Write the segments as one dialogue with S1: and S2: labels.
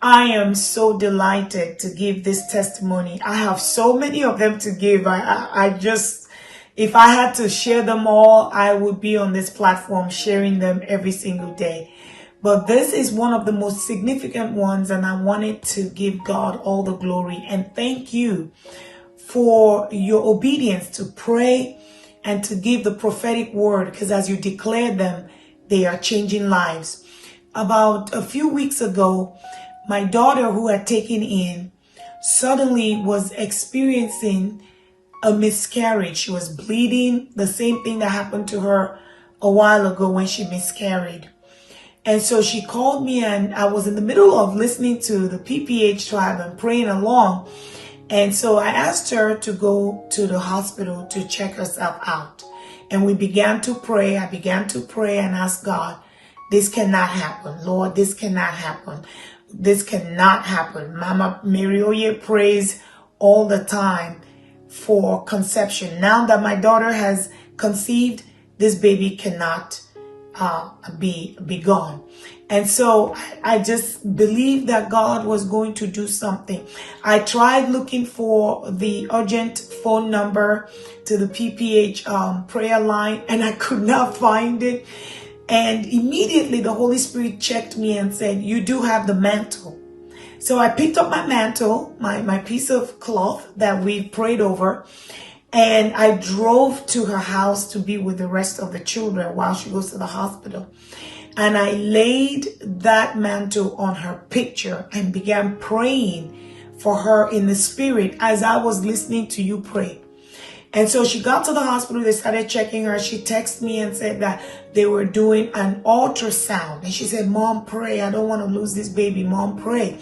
S1: I am so delighted to give this testimony. I have so many of them to give. I just, if I had to share them all, I would be on this platform sharing them every single day. But this is one of the most significant ones, and I wanted to give God all the glory and thank you for your obedience to pray and to give the prophetic word, because as you declare them, they are changing lives. About a few weeks ago, my daughter, who had taken in, suddenly was experiencing a miscarriage. She was bleeding, the same thing that happened to her a while ago when she miscarried. And so she called me, and I was in the middle of listening to the PPH tribe and praying along. And so I asked her to go to the hospital to check herself out. And we began to pray. I began to pray and ask God, this cannot happen. Lord, this cannot happen. This cannot happen. Mama Marioye prays all the time for conception. Now that my daughter has conceived, this baby cannot be gone. And so I just believed that God was going to do something. I tried looking for the urgent phone number to the PPH prayer line, and I could not find it. And immediately the Holy Spirit checked me and said, you do have the mantle. So I picked up my mantle, my piece of cloth that we prayed over, and I drove to her house to be with the rest of the children while she goes to the hospital. And I laid that mantle on her picture and began praying for her in the spirit as I was listening to you pray. And so she got to the hospital. They started checking her. She texted me and said that they were doing an ultrasound. And she said, Mom, pray. I don't want to lose this baby. Mom, pray.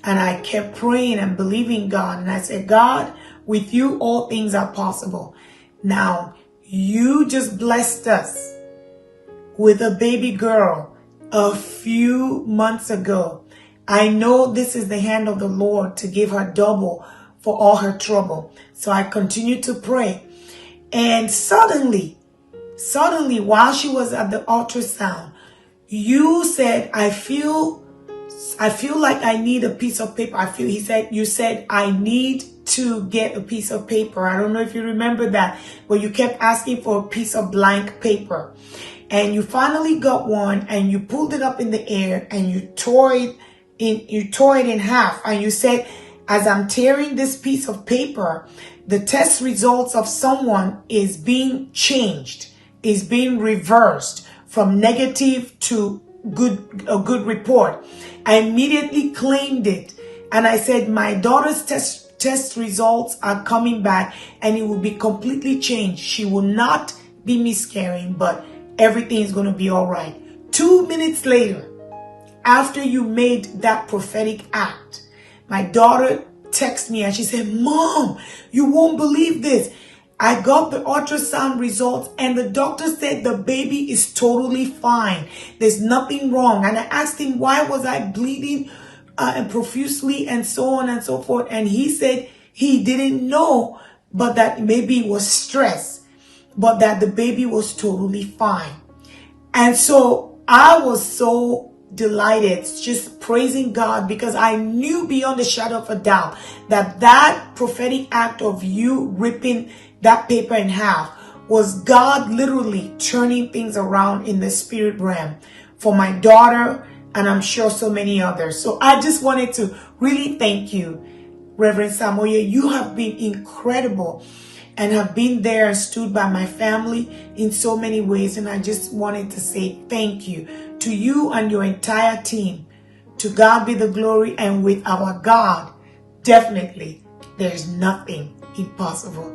S1: And I kept praying and believing God. And I said, God, with you, all things are possible. Now, you just blessed us with a baby girl a few months ago. I know this is the hand of the Lord to give her double for all her trouble. So I continued to pray. And suddenly, while she was at the ultrasound, you said, I feel like I need a piece of paper. You said, I need to get a piece of paper. I don't know if you remember that, but you kept asking for a piece of blank paper. And you finally got one, and you pulled it up in the air, and you tore it in half. And you said, as I'm tearing this piece of paper, the test results of someone is being changed, is being reversed from negative to a good report. I immediately claimed it. And I said, my daughter's test results are coming back, and it will be completely changed. She will not be miscarrying, but everything is going to be all right. 2 minutes later, after you made that prophetic act, my daughter texted me and she said, Mom, you won't believe this. I got the ultrasound results, and the doctor said the baby is totally fine. There's nothing wrong. And I asked him, why was I bleeding and profusely and so on and so forth? And he said he didn't know, but that maybe it was stress, but that the baby was totally fine. And so I was so delighted, just praising God, because I knew beyond a shadow of a doubt that that prophetic act of you ripping that paper in half was God literally turning things around in the spirit realm for my daughter, and I'm sure so many others. So I just wanted to really thank you, Reverend Samoye. You have been incredible and have been there and stood by my family in so many ways. And I just wanted to say thank you to you and your entire team. To God be the glory. And with our God, definitely, there's nothing impossible.